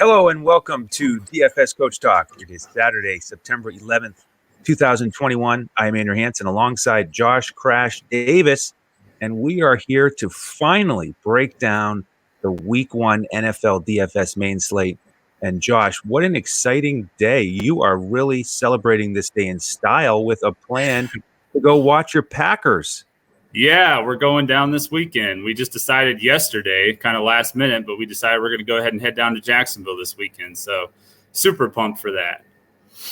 Hello and welcome to DFS Coach Talk. It is Saturday, September 11th, 2021. I'm Andrew Hansen alongside Josh Crash Davis, and we are here to finally break down the Week 1 NFL DFS main slate. And Josh, what an exciting day. You are really celebrating this day in style with a plan to go watch your Packers. Yeah, we're going down this weekend. We just decided yesterday, kind of last minute, but we decided we're going to go ahead and head down to Jacksonville this weekend. So super pumped for that.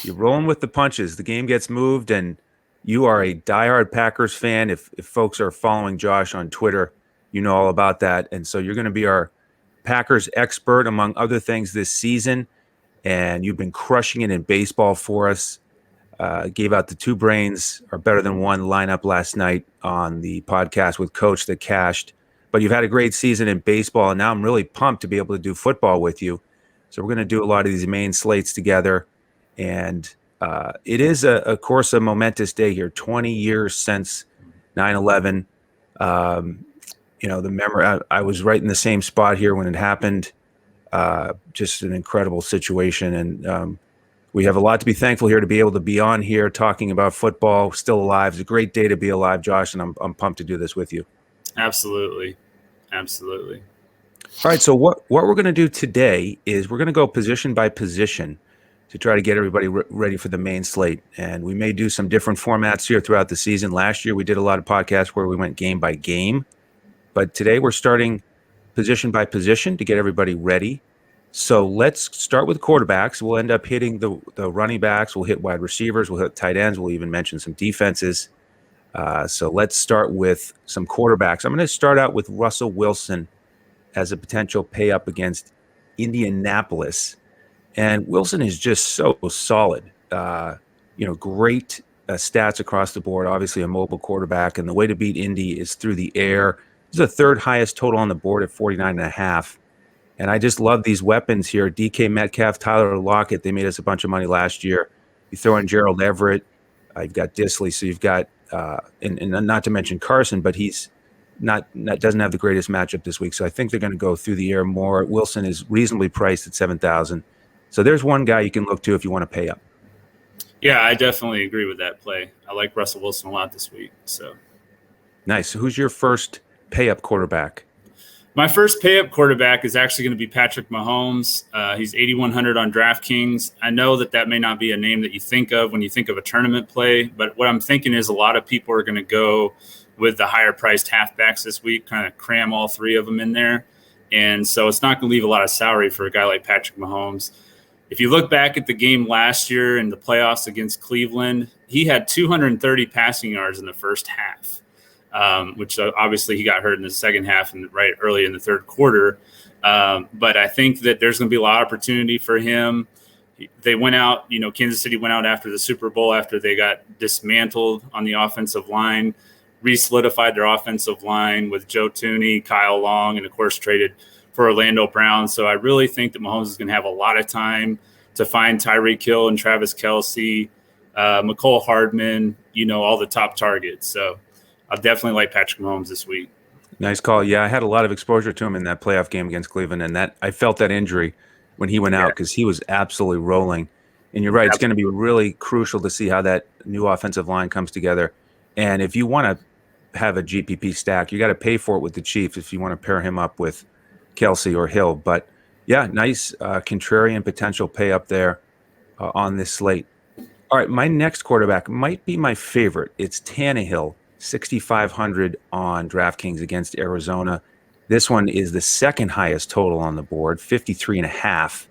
You're rolling with the punches. The game gets moved, and you are a diehard Packers fan. If folks are following Josh on Twitter, you know all about that. And so you're going to be our Packers expert, among other things, this season. And you've been crushing it in baseball for us. Gave out the two brains are better than one lineup last night on the podcast with Coach that cashed. But you've had a great season in baseball, and now I'm really pumped to be able to do football with you. So we're going to do a lot of these main slates together. And it is, of course, a momentous day here. 20 years since 9/11. The memory. I was right in the same spot here when it happened. Just an incredible situation, and we have a lot to be thankful here to be able to be on here talking about football. Still alive. It's a great day to be alive, Josh, and I'm pumped to do this with you. Absolutely. All right. So what we're going to do today is we're going to go position by position to try to get everybody ready for the main slate. And we may do some different formats here throughout the season. Last year, we did a lot of podcasts where we went game by game. But today we're starting position by position to get everybody ready. So let's start with quarterbacks. We'll end up hitting the running backs. We'll hit wide receivers. We'll hit tight ends. We'll even mention some defenses. So let's start with some quarterbacks. I'm going to start out with Russell Wilson as a potential pay up against Indianapolis. And Wilson is just so solid. Great stats across the board. Obviously a mobile quarterback. And the way to beat Indy is through the air. This is the third highest total on the board at 49.5. And I just love these weapons here. DK Metcalf, Tyler Lockett, they made us a bunch of money last year. You throw in Gerald Everett. You've got Disley. So you've got, and not to mention Carson, but he's doesn't have the greatest matchup this week. So I think they're going to go through the air more. Wilson is reasonably priced at $7,000. So there's one guy you can look to if you want to pay up. Yeah, I definitely agree with that play. I like Russell Wilson a lot this week. So nice. So who's your first pay up quarterback? My first pay-up quarterback is actually going to be Patrick Mahomes. He's 8,100 on DraftKings. I know that may not be a name that you think of when you think of a tournament play, but what I'm thinking is a lot of people are going to go with the higher-priced halfbacks this week, kind of cram all three of them in there. And so it's not going to leave a lot of salary for a guy like Patrick Mahomes. If you look back at the game last year in the playoffs against Cleveland, he had 230 passing yards in the first half. Which obviously he got hurt in the second half and right early in the third quarter. But I think that there's going to be a lot of opportunity for him. They went out, Kansas City went out after the Super Bowl after they got dismantled on the offensive line, re-solidified their offensive line with Joe Thuney, Kyle Long, and of course traded for Orlando Brown. So I really think that Mahomes is going to have a lot of time to find Tyreek Hill and Travis Kelce, McCole Hardman, all the top targets. So I'll definitely like Patrick Mahomes this week. Nice call. Yeah, I had a lot of exposure to him in that playoff game against Cleveland, and that I felt that injury when he went out because he was absolutely rolling. And you're right, it's going to be really crucial to see how that new offensive line comes together. And if you want to have a GPP stack, you got to pay for it with the Chiefs if you want to pair him up with Kelce or Hill. But yeah, nice contrarian potential pay up there on this slate. All right, my next quarterback might be my favorite. It's Tannehill. 6,500 on DraftKings against Arizona. This one is the second highest total on the board, 53.5.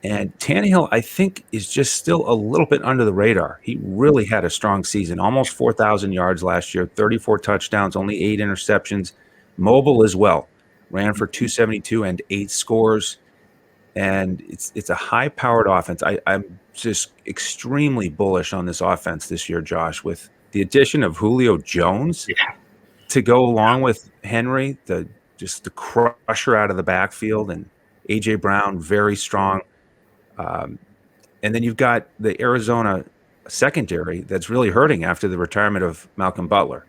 And Tannehill, I think, is just still a little bit under the radar. He really had a strong season, almost 4,000 yards last year, 34 touchdowns, only 8 interceptions, mobile as well. Ran for 272 and 8 scores. And it's a high-powered offense. I'm just extremely bullish on this offense this year, Josh, with the addition of Julio Jones to go along with Henry, the crusher out of the backfield, and A.J. Brown, very strong. And then you've got the Arizona secondary that's really hurting after the retirement of Malcolm Butler.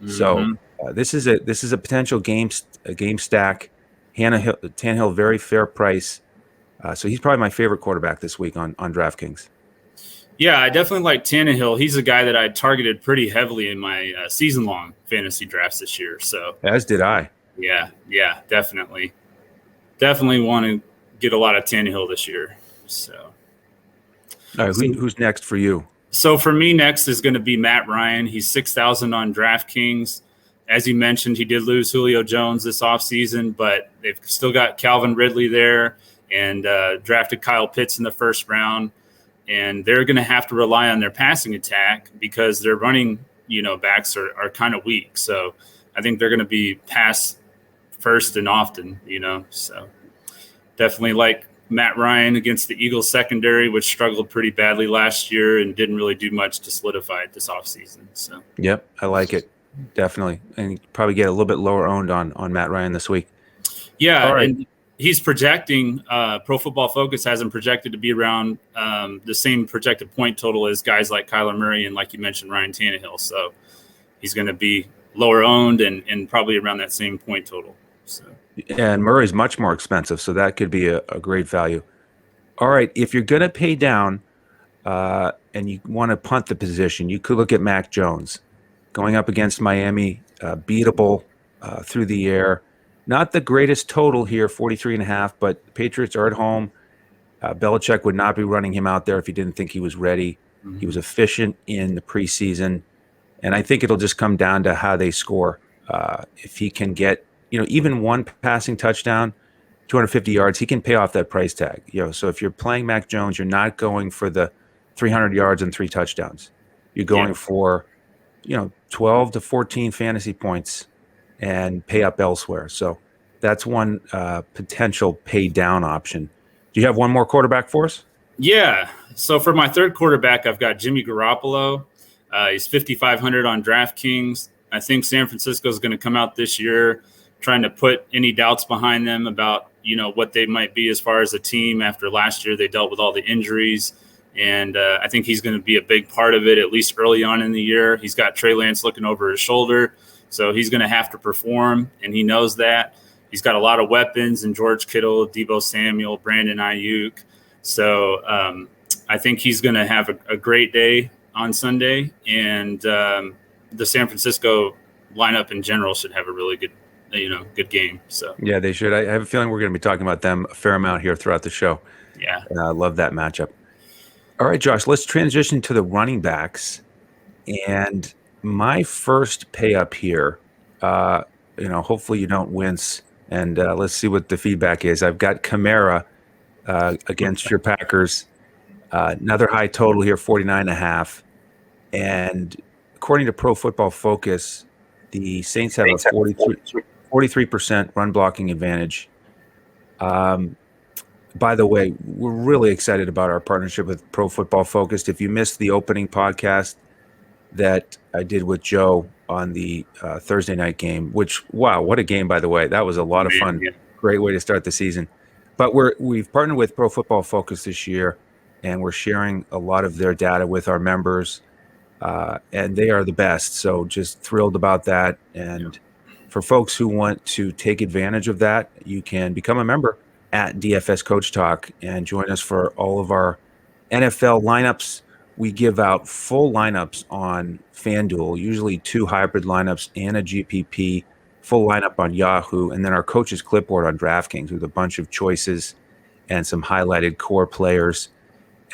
Mm-hmm. So this is a potential game stack. Tannehill, very fair price. So he's probably my favorite quarterback this week on DraftKings. Yeah, I definitely like Tannehill. He's a guy that I targeted pretty heavily in my season-long fantasy drafts this year. So as did I. Yeah, definitely want to get a lot of Tannehill this year. So, all right, who's next for you? So for me, next is going to be Matt Ryan. He's 6,000 on DraftKings. As you mentioned, he did lose Julio Jones this offseason, but they've still got Calvin Ridley there and drafted Kyle Pitts in the first round. And they're going to have to rely on their passing attack because their running, backs are kind of weak. So I think they're going to be pass first and often, So definitely like Matt Ryan against the Eagles secondary, which struggled pretty badly last year and didn't really do much to solidify it this offseason. So yep, I like it. Definitely. And you probably get a little bit lower owned on Matt Ryan this week. Yeah, all right. And he's projecting, Pro Football Focus has him projected to be around the same projected point total as guys like Kyler Murray and, like you mentioned, Ryan Tannehill. So he's going to be lower owned and probably around that same point total. So. And Murray's much more expensive, so that could be a great value. All right, if you're going to pay down and you want to punt the position, you could look at Mac Jones going up against Miami, beatable through the air. Not the greatest total here, 43.5, but the Patriots are at home. Belichick would not be running him out there if he didn't think he was ready. Mm-hmm. He was efficient in the preseason, and I think it'll just come down to how they score. If he can get, even one passing touchdown, 250 yards, he can pay off that price tag. So if you're playing Mac Jones, you're not going for the 300 yards and 3 touchdowns. You're going for, 12 to 14 fantasy points and pay up elsewhere. So that's one potential pay down option. Do you have one more quarterback for us? Yeah. So for my third quarterback, I've got Jimmy Garoppolo. He's 5,500 on DraftKings. I think San Francisco is going to come out this year trying to put any doubts behind them about, what they might be as far as a team after last year. They dealt with all the injuries. And I think he's going to be a big part of it, at least early on in the year. He's got Trey Lance looking over his shoulder. So he's going to have to perform, and he knows that. He's got a lot of weapons in George Kittle, Deebo Samuel, Brandon Aiyuk. So I think he's going to have a great day on Sunday. And the San Francisco lineup in general should have a really good game. So yeah, they should. I have a feeling we're going to be talking about them a fair amount here throughout the show. Yeah. And I love that matchup. All right, Josh, let's transition to the running backs. And my first pay up here, hopefully you don't wince. And let's see what the feedback is. I've got Kamara against your Packers. Another high total here, 49.5. And according to Pro Football Focus, the Saints have a 43% run blocking advantage. By the way, we're really excited about our partnership with Pro Football Focus. If you missed the opening podcast that I did with Joe on the Thursday night game, which, wow, what a game, by the way. That was a lot of fun. Yeah. Great way to start the season. But we've partnered with Pro Football Focus this year, and we're sharing a lot of their data with our members, and they are the best. So just thrilled about that. And for folks who want to take advantage of that, you can become a member at DFS Coach Talk and join us for all of our NFL lineups. We give out full lineups on FanDuel, usually 2 hybrid lineups and a GPP, full lineup on Yahoo, and then our coach's clipboard on DraftKings with a bunch of choices and some highlighted core players.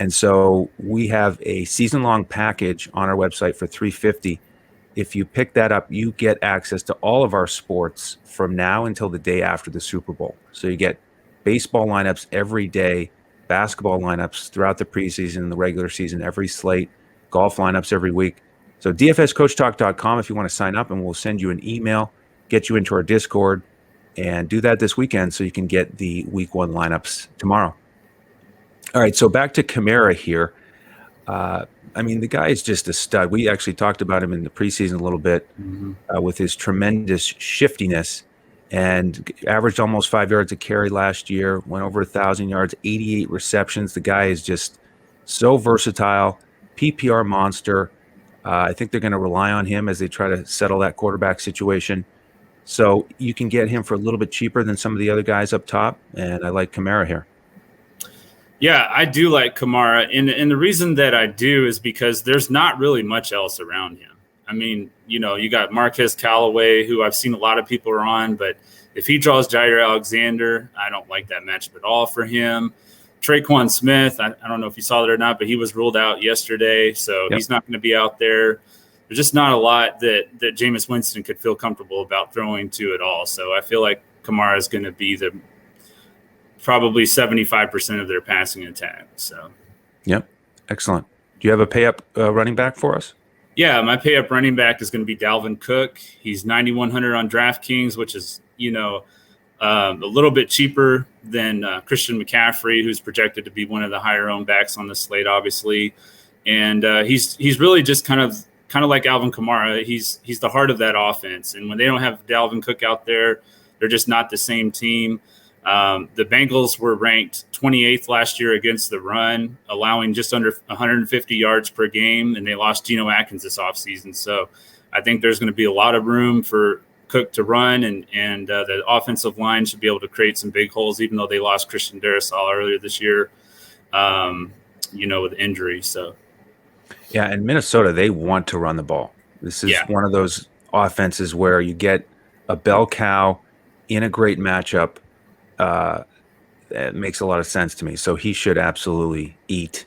And so we have a season-long package on our website for $350. If you pick that up, you get access to all of our sports from now until the day after the Super Bowl. So you get baseball lineups every day, basketball lineups throughout the preseason and the regular season, every slate, golf lineups every week. So dfscoachtalk.com if you want to sign up, and we'll send you an email, get you into our Discord, and do that this weekend so you can get the week 1 lineups tomorrow. All right, so back to Kamara here. The guy is just a stud. We actually talked about him in the preseason a little bit with his tremendous shiftiness, and averaged almost 5 yards a carry last year, went over 1,000 yards, 88 receptions. The guy is just so versatile, PPR monster. I think they're going to rely on him as they try to settle that quarterback situation. So you can get him for a little bit cheaper than some of the other guys up top, and I like Kamara here. Yeah, I do like Kamara. And the reason that I do is because there's not really much else around him. I mean, you got Marquez Callaway, who I've seen a lot of people are on, but if he draws Jair Alexander, I don't like that matchup at all for him. Traquan Smith, I don't know if you saw that or not, but he was ruled out yesterday, so he's not going to be out there. There's just not a lot that Jameis Winston could feel comfortable about throwing to at all. So I feel like Kamara is going to be probably 75% of their passing attack. So, yep, excellent. Do you have a pay up running back for us? Yeah, my pay up running back is going to be Dalvin Cook. He's 9,100 on DraftKings, which is a little bit cheaper than Christian McCaffrey, who's projected to be one of the higher owned backs on the slate, obviously. And he's really just kind of like Alvin Kamara. He's the heart of that offense. And when they don't have Dalvin Cook out there, they're just not the same team. The Bengals were ranked 28th last year against the run, allowing just under 150 yards per game, and they lost Geno Atkins this offseason. So I think there's going to be a lot of room for Cook to run, and the offensive line should be able to create some big holes, even though they lost Christian Darrisaw earlier this year, with injury. So, yeah, in Minnesota, they want to run the ball. This is one of those offenses where you get a bell cow in a great matchup. That makes a lot of sense to me. So he should absolutely eat.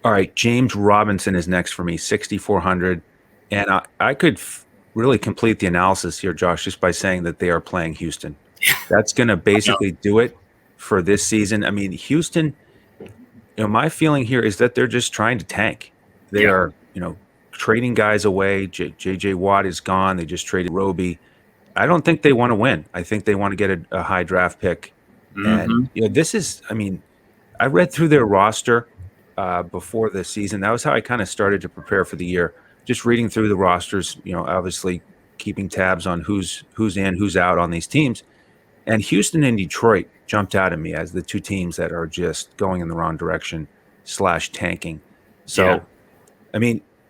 All right, James Robinson is next for me, 6,400. And I could really complete the analysis here, Josh, just by saying that they are playing Houston. That's going to basically do it for this season. I mean, Houston, my feeling here is that they're just trying to tank. They are, trading guys away. J.J. Watt is gone. They just traded Roby. I don't think they want to win. I think they want to get a high draft pick. And this is, I read through their roster before the season. That was how I kind of started to prepare for the year. Just reading through the rosters, obviously keeping tabs on who's in, who's out on these teams. And Houston and Detroit jumped out at me as the two teams that are just going in the wrong direction / tanking. So,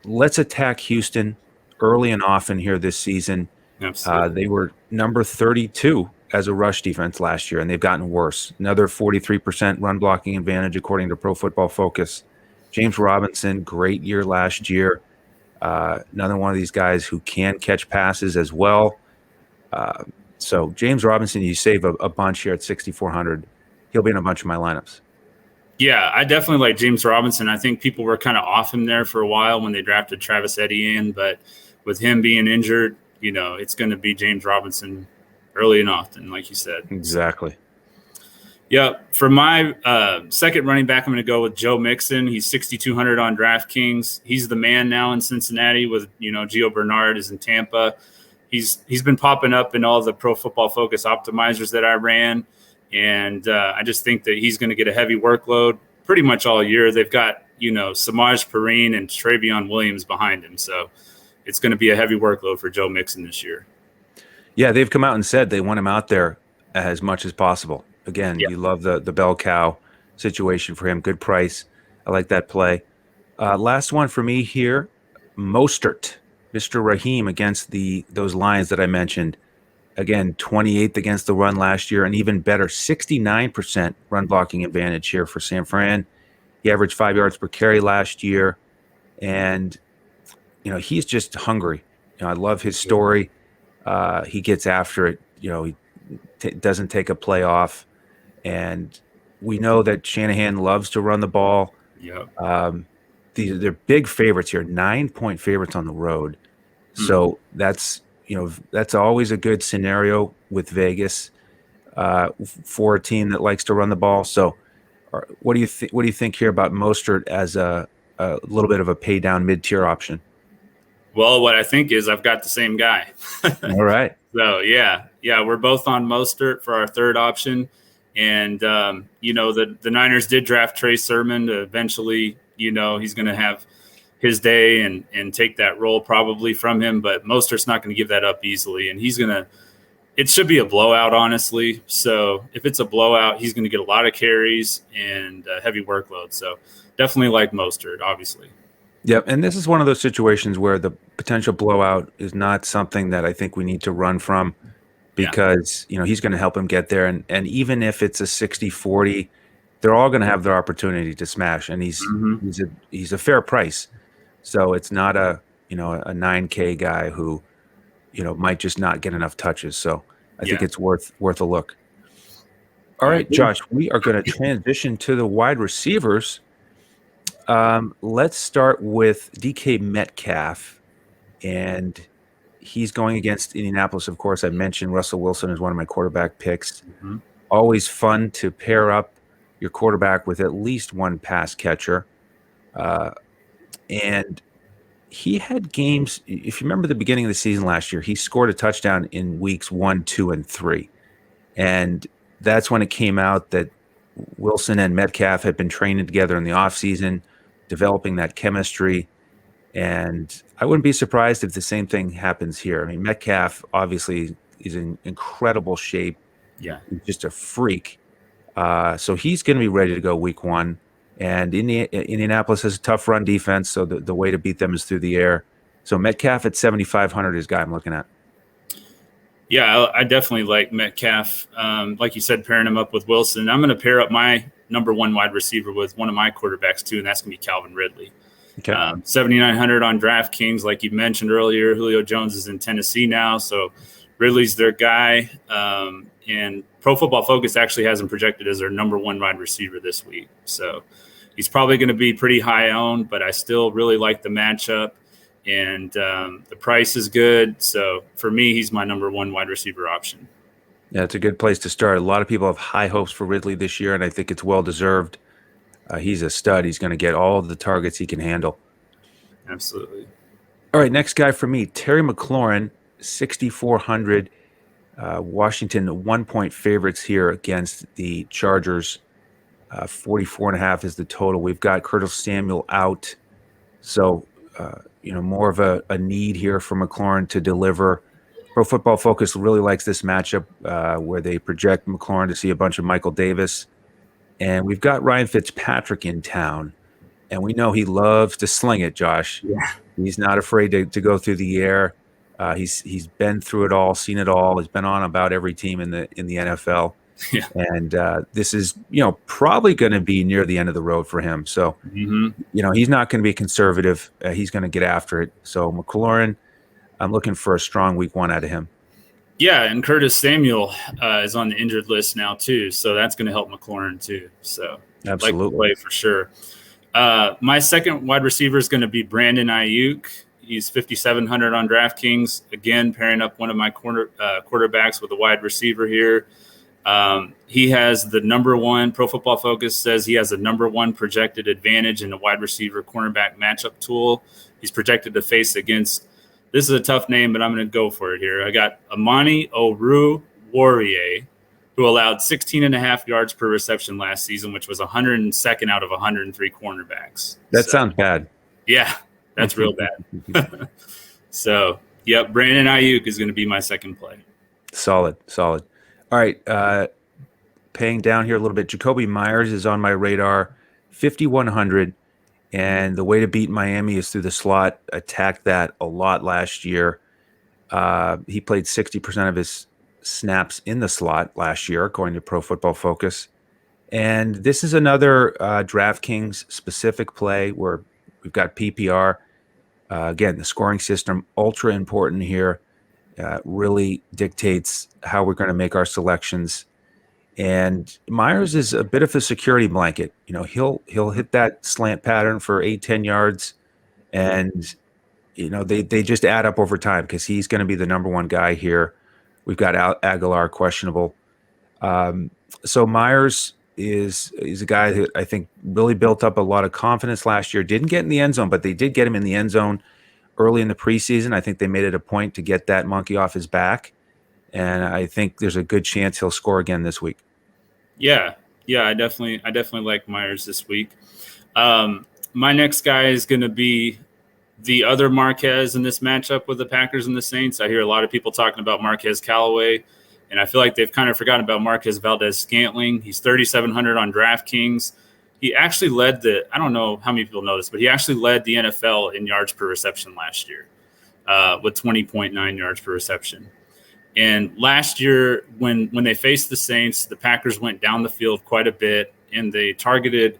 let's attack Houston early and often here this season. They were number 32 as a rush defense last year, and they've gotten worse. Another 43% run blocking advantage, according to Pro Football Focus. James Robinson, great year last year. Another one of these guys who can catch passes as well. So James Robinson, you save a bunch here at 6,400. He'll be in a bunch of my lineups. Yeah, I definitely like James Robinson. I think people were kind of off him there for a while when they drafted Travis Etienne, but with him being injured, it's going to be James Robinson early and often, like you said. Exactly. Yeah. For my second running back, I'm going to go with Joe Mixon. He's 6,200 on DraftKings. He's the man now in Cincinnati with, Gio Bernard is in Tampa. He's been popping up in all the Pro Football Focus optimizers that I ran. And I just think that he's going to get a heavy workload pretty much all year. They've got, Samaj Perine and Travion Williams behind him. So it's going to be a heavy workload for Joe Mixon this year. Yeah, they've come out and said they want him out there as much as possible. Again, you love the bell cow situation for him. Good price. I like that play. Last one for me here, Mostert, Mr. Raheem against those Lions that I mentioned. Again, 28th against the run last year, and even better, 69% run blocking advantage here for San Fran. He averaged 5 yards per carry last year, and he's just hungry. I love his story. He gets after it. He doesn't take a play off, and we know that Shanahan loves to run the ball. They're big favorites here, 9-point favorites on the road. So that's always a good scenario with Vegas for a team that likes to run the ball. So, what do you think here about Mostert as a little bit of a pay down mid-tier option? Well, what I think is I've got the same guy. All right. So yeah, we're both on Mostert for our third option, and the Niners did draft Trey Sermon to eventually, he's going to have his day and take that role probably from him, but Mostert's not going to give that up easily, and it should be a blowout, honestly. So if it's a blowout, he's going to get a lot of carries and a heavy workload. So definitely like Mostert, obviously. Yep, and this is one of those situations where the potential blowout is not something that I think we need to run from because, he's going to help him get there. And even if it's a 60-40, they're all going to have their opportunity to smash, and Mm-hmm. he's a fair price. So it's not a 9K guy who might just not get enough touches. So I think Yeah. it's worth a look. All I right, agree. Josh, we are going to transition to the wide receivers. Let's start with DK Metcalf, and he's going against Indianapolis. Of course, I mentioned Russell Wilson is one of my quarterback picks. Mm-hmm. Always fun to pair up your quarterback with at least one pass catcher. And he had games, if you remember the beginning of the season last year, he scored a touchdown in weeks 1, 2, and 3. And that's when it came out that Wilson and Metcalf had been training together in the offseason, developing that chemistry. And I wouldn't be surprised if the same thing happens here. I mean, Metcalf obviously is in incredible shape. Yeah. He's just a freak. So he's going to be ready to go week 1. And Indianapolis has a tough run defense, so the way to beat them is through the air. So Metcalf at 7,500 is the guy I'm looking at. Yeah, I definitely like Metcalf. Like you said, pairing him up with Wilson. I'm going to pair up my number one wide receiver with one of my quarterbacks too, and that's going to be Calvin Ridley. Okay. 7,900 on DraftKings, like you mentioned earlier. Julio Jones is in Tennessee now, so Ridley's their guy. And Pro Football Focus actually has him projected as their number one wide receiver this week. So he's probably going to be pretty high owned, but I still really like the matchup. And the price is good. So for me, he's my number one wide receiver option. Yeah, it's a good place to start. A lot of people have high hopes for Ridley this year, and I think it's well-deserved. He's a stud. He's going to get all of the targets he can handle. Absolutely. All right, next guy for me, Terry McLaurin, 6,400. Washington 1-point favorites here against the Chargers. 44.5 is the total. We've got Curtis Samuel out. So, more of a need here for McLaurin to deliver. Pro Football Focus really likes this matchup where they project McLaurin to see a bunch of Michael Davis. And we've got Ryan Fitzpatrick in town. And we know he loves to sling it, Josh. Yeah. He's not afraid to go through the air. He's been through it all, seen it all. He's been on about every team in the NFL. Yeah. And this is, probably going to be near the end of the road for him. So, he's not going to be conservative. He's going to get after it. So McLaurin, I'm looking for a strong week 1 out of him. Yeah, and Curtis Samuel is on the injured list now too, so that's going to help McLaurin too. So absolutely, like to play for sure. My second wide receiver is going to be Brandon Aiyuk. He's 5,700 on DraftKings. Again, pairing up one of my quarterbacks with a wide receiver here. He has the number one. Pro Football Focus says he has the number one projected advantage in the wide receiver cornerback matchup tool. He's projected to face against. This is a tough name, but I'm going to go for it here. I got Amani Oruwariye, who allowed 16.5 yards per reception last season, which was 102nd out of 103 cornerbacks. That sounds bad. Yeah, that's real bad. So, yep, Brandon Aiyuk is going to be my second play. Solid. All right, paying down here a little bit. Jacoby Myers is on my radar, 5,100. And the way to beat Miami is through the slot. Attacked that a lot last year. He played 60% of his snaps in the slot last year, according to Pro Football Focus. And this is another DraftKings specific play where we've got PPR. Again, the scoring system, ultra important here. Really dictates how we're going to make our selections. And Myers is a bit of a security blanket. He'll hit that slant pattern for 8-10 yards, and they just add up over time because he's going to be the number one guy here. We've got Aguilar questionable. So Myers is a guy that I think really built up a lot of confidence last year. Didn't get in the end zone, but they did get him in the end zone early in the preseason. I think they made it a point to get that monkey off his back. And I think there's a good chance he'll score again this week. Yeah, I definitely like Myers this week. My next guy is going to be the other Marquez in this matchup with the Packers and the Saints. I hear a lot of people talking about Marquez Callaway, and I feel like they've kind of forgotten about Marquez Valdez-Scantling. He's 3,700 on DraftKings. He actually led I don't know how many people know this, but he actually led the NFL in yards per reception last year with 20.9 yards per reception. And last year, when they faced the Saints, the Packers went down the field quite a bit, and they targeted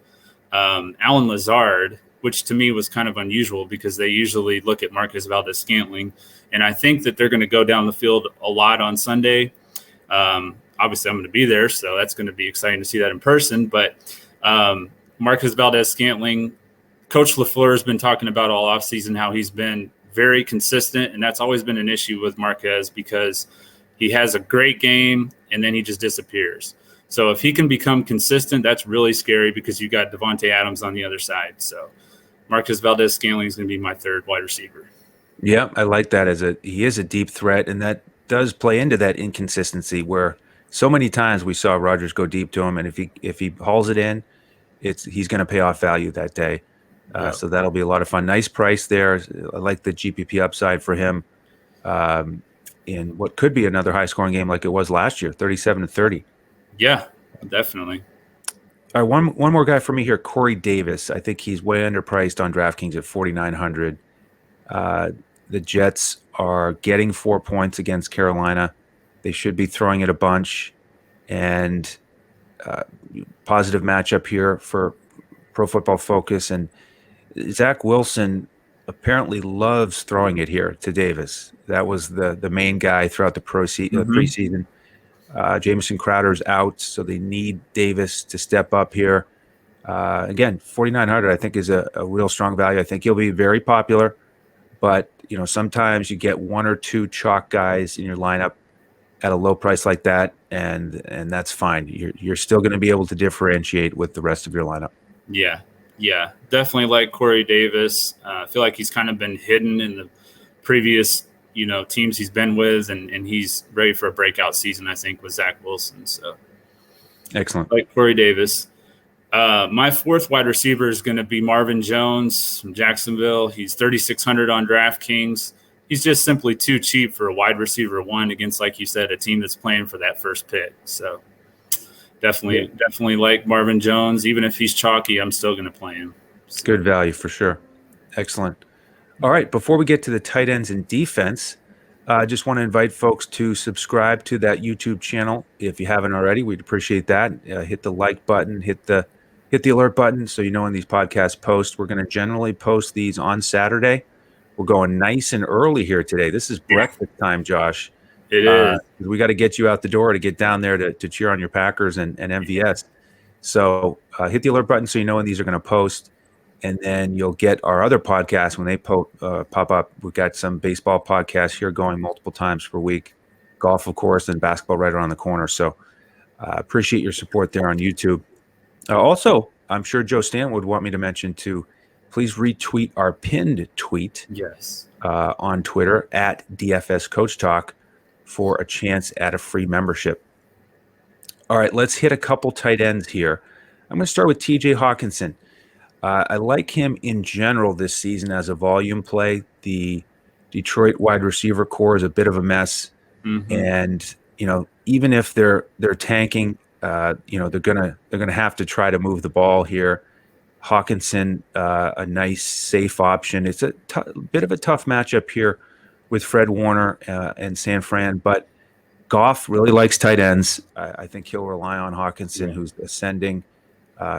Alan Lazard, which to me was kind of unusual because they usually look at Marquez Valdez-Scantling. And I think that they're going to go down the field a lot on Sunday. Obviously, I'm going to be there, so that's going to be exciting to see that in person. But Marquez Valdez-Scantling, Coach LaFleur has been talking about all offseason how he's been very consistent, and that's always been an issue with Marquez because he has a great game and then he just disappears. So if he can become consistent, that's really scary because you got Devontae Adams on the other side. So Marquez Valdez-Scantling is going to be my third wide receiver. Yeah, I like that he is a deep threat, and that does play into that inconsistency where so many times we saw Rodgers go deep to him, and if he hauls it in, he's going to pay off value that day. So that'll be a lot of fun. Nice price there. I like the GPP upside for him in what could be another high-scoring game like it was last year, 37-30. Yeah, definitely. All right, one more guy for me here, Corey Davis. I think he's way underpriced on DraftKings at 4,900. The Jets are getting 4 points against Carolina. They should be throwing it a bunch. And positive matchup here for Pro Football Focus. And Zach Wilson apparently loves throwing it here to Davis. That was the main guy throughout the preseason. Jamison Crowder's out, so they need Davis to step up here. Again, 4,900 I think is a real strong value. I think he'll be very popular, but sometimes you get one or two chalk guys in your lineup at a low price like that, and that's fine. You're still going to be able to differentiate with the rest of your lineup. Yeah, definitely like Corey Davis. I feel like he's kind of been hidden in the previous teams he's been with, and he's ready for a breakout season, I think, with Zach Wilson. So excellent. Like Corey Davis. My fourth wide receiver is going to be Marvin Jones from Jacksonville. He's 3,600 on DraftKings. He's just simply too cheap for a wide receiver one against, like you said, a team that's playing for that first pick. So definitely like Marvin Jones. Even if he's chalky, I'm still going to play him. It's good value for sure. Excellent. All right, before we get to the tight ends and defense, I just want to invite folks to subscribe to that YouTube channel. If you haven't already, we'd appreciate that. Hit the like button, hit the alert button so you know when these podcasts post. We're going to generally post these on Saturday. We're going nice and early here today. This is breakfast time, Josh. It is. We got to get you out the door to get down there to cheer on your Packers and MVS. So hit the alert button so you know when these are going to post. And then you'll get our other podcasts when they pop up. We've got some baseball podcasts here going multiple times per week. Golf, of course, and basketball right around the corner. So appreciate your support there on YouTube. Also, I'm sure Joe Stanton would want me to mention to please retweet our pinned tweet on Twitter at DFS Coach Talk for a chance at a free membership. All right, let's hit a couple tight ends here. I'm going to start with TJ Hawkinson. I like him in general this season as a volume play. The Detroit wide receiver core is a bit of a mess, and even if they're tanking, they're gonna have to try to move the ball here. Hawkinson, a nice safe option. It's a bit of a tough matchup here with Fred Warner and San Fran, but Goff really likes tight ends. I think he'll rely on Hawkinson, who's ascending.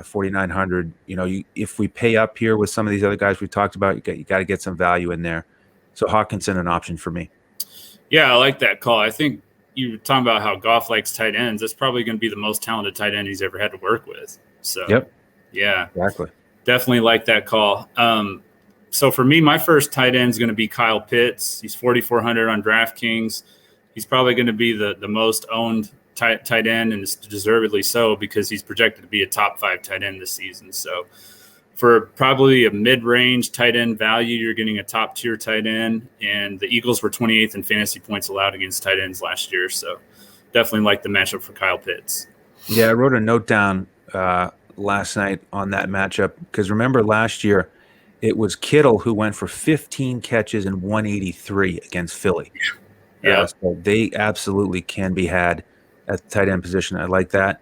4,900. If we pay up here with some of these other guys we talked about, you got to get some value in there. So Hawkinson, an option for me. Yeah, I like that call. I think you were talking about how Goff likes tight ends. That's probably going to be the most talented tight end he's ever had to work with. So yeah, exactly. Definitely like that call. So for me, my first tight end is going to be Kyle Pitts. He's 4,400 on DraftKings. He's probably going to be the most owned tight end, and it's deservedly so because he's projected to be a top 5 tight end this season. So for probably a mid-range tight end value, you're getting a top-tier tight end, and the Eagles were 28th in fantasy points allowed against tight ends last year. So definitely like the matchup for Kyle Pitts. Yeah, I wrote a note down last night on that matchup because remember last year it was Kittle who went for 15 catches and 183 against Philly. So they absolutely can be had at the tight end position. I like that.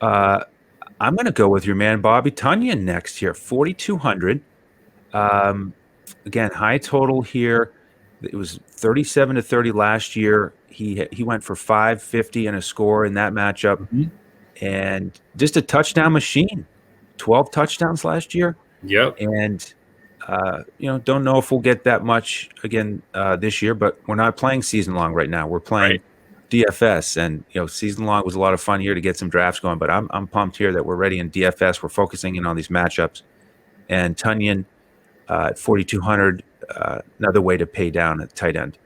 I'm going to go with your man, Bobby Tunyon, next here, 4,200. Again, high total here. It was 37-30 last year. He went for 550 and a score in that matchup. and just a touchdown machine. 12 touchdowns last year. Yep. And, don't know if we'll get that much again this year, but we're not playing season long right now. We're playing DFS, and season long was a lot of fun here to get some drafts going. But I'm pumped here that we're ready in DFS. We're focusing in on these matchups, and Tunyon at 4,200, another way to pay down at tight end.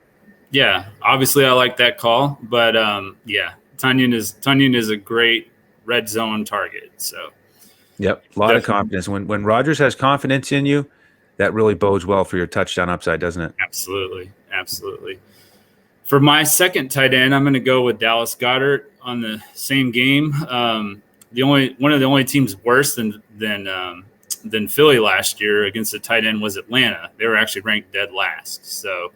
Yeah, obviously I like that call, but Tunyon is a great red zone target. So. Yep, a lot of confidence. When Rodgers has confidence in you, that really bodes well for your touchdown upside, doesn't it? Absolutely. For my second tight end, I'm going to go with Dallas Goedert on the same game. One of the only teams worse than Philly last year against the tight end was Atlanta. They were actually ranked dead last. So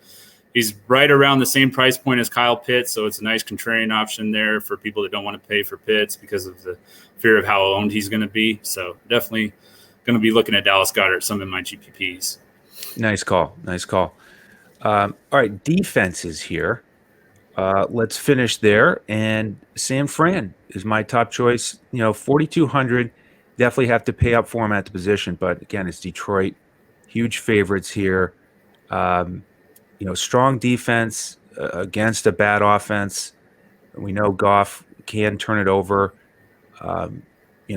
he's right around the same price point as Kyle Pitts, so it's a nice contrarian option there for people that don't want to pay for Pitts because of the fear of how owned he's going to be. So definitely going to be looking at Dallas Goedert, some in my GPPs. Nice call. All right, defenses here. Let's finish there. And San Fran is my top choice. 4,200. Definitely have to pay up for him at the position. But again, it's Detroit. Huge favorites here. Strong defense against a bad offense. We know Goff can turn it over.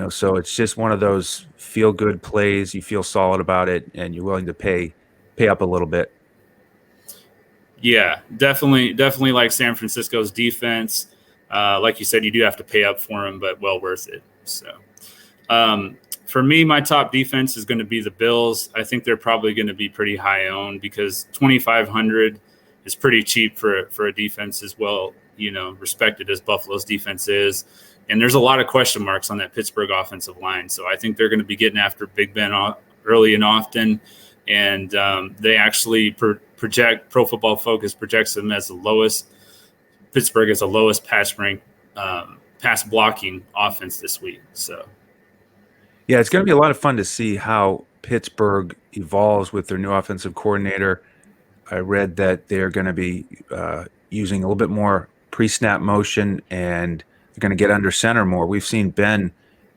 So it's just one of those feel-good plays. You feel solid about it, and you're willing to pay up a little bit. Yeah, definitely like San Francisco's defense. Like you said, you do have to pay up for them, but well worth it. So for me, my top defense is going to be the Bills. I think they're probably going to be pretty high owned because 2,500 is pretty cheap for a defense as well, respected as Buffalo's defense is. And there's a lot of question marks on that Pittsburgh offensive line. So I think they're going to be getting after Big Ben early and often. And they actually project, Pro Football Focus projects them as Pittsburgh as the lowest pass blocking offense this week. So. Yeah, it's going to be a lot of fun to see how Pittsburgh evolves with their new offensive coordinator. I read that they're going to be using a little bit more pre-snap motion, and they're going to get under center more. We've seen Ben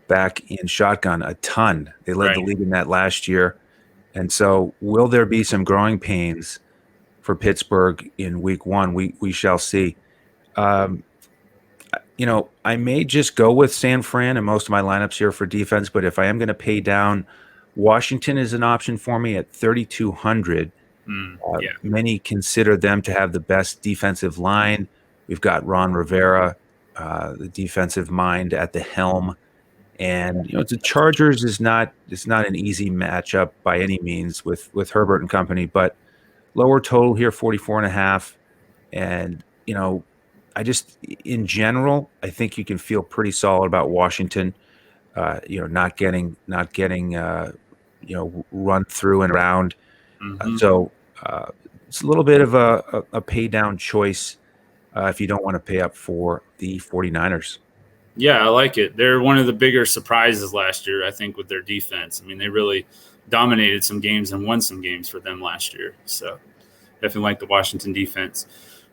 back in shotgun a ton. They led the league in that last year. And so will there be some growing pains for Pittsburgh in week one? We shall see. I may just go with San Fran in most of my lineups here for defense, but if I am going to pay down, Washington is an option for me at 3,200. Many consider them to have the best defensive line. We've got Ron Rivera, the defensive mind at the helm. And the Chargers is not an easy matchup by any means with Herbert and company, but lower total here, 44.5. And I just, in general, I think you can feel pretty solid about Washington. Not getting run through and around. So it's a little bit of a pay down choice if you don't want to pay up for the 49ers. Yeah, I like it. They're one of the bigger surprises last year, I think, with their defense. I mean, they really dominated some games and won some games for them last year. So definitely like the Washington defense.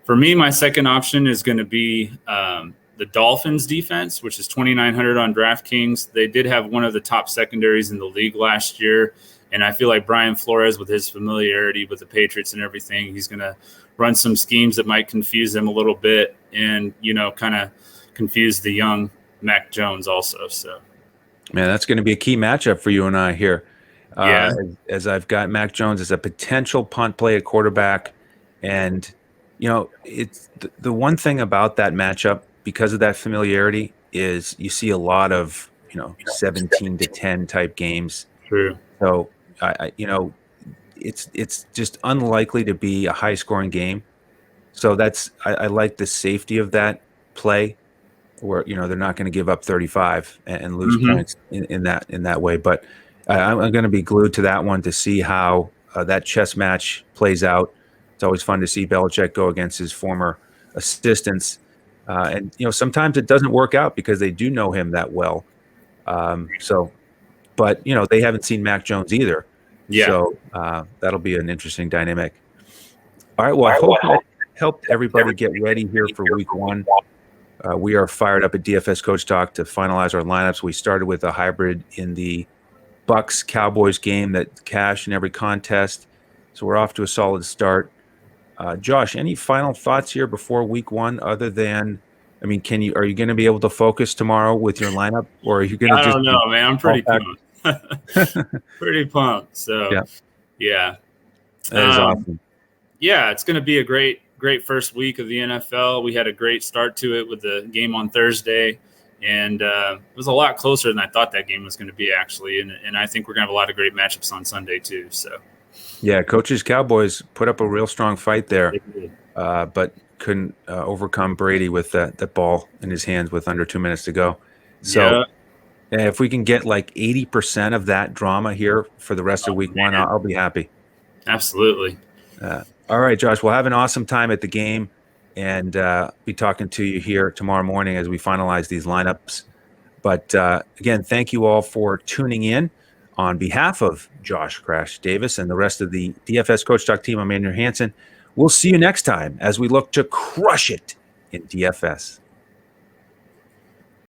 For me, my second option is going to be the Dolphins defense, which is 2,900 on DraftKings. They did have one of the top secondaries in the league last year. And I feel like Brian Flores, with his familiarity with the Patriots and everything, he's going to run some schemes that might confuse them a little bit and, kind of confuse the young Mac Jones also. So, man, that's going to be a key matchup for you and I here. As I've got Mac Jones as a potential punt play at quarterback. And, it's the one thing about that matchup, because of that familiarity, is you see a lot of, 17-10 type games. True. So, it's just unlikely to be a high scoring game. So I like the safety of that play, where they're not going to give up 35 and lose points in that way. But I'm going to be glued to that one to see how that chess match plays out. It's always fun to see Belichick go against his former assistants, and sometimes it doesn't work out because they do know him that well. But they haven't seen Mac Jones either. Yeah. So that'll be an interesting dynamic. All right. Well, I hope that helped everybody get ready here for week one. We are fired up at DFS Coach Talk to finalize our lineups. We started with a hybrid in the Bucks Cowboys game that cashed in every contest, so we're off to a solid start. Josh, any final thoughts here before week 1 other than, I mean, are you going to be able to focus tomorrow with your lineup, or are you going to I just don't know, man. I'm pretty pumped. Pretty pumped. So, yeah. That is awesome. Yeah, it's going to be a great first week of the NFL. We had a great start to it with the game on Thursday, and it was a lot closer than I thought that game was going to be, actually. And I think we're going to have a lot of great matchups on Sunday too. So, yeah, Coach's Cowboys put up a real strong fight there, but couldn't overcome Brady with that ball in his hands with under 2 minutes to go. So, if we can get like 80% of that drama here for the rest of week 1, I'll be happy. Absolutely. All right, Josh, we'll have an awesome time at the game, and be talking to you here tomorrow morning as we finalize these lineups. But again, thank you all for tuning in. On behalf of Josh Crash Davis and the rest of the DFS Coach Talk team, I'm Andrew Hansen. We'll see you next time as we look to crush it in DFS.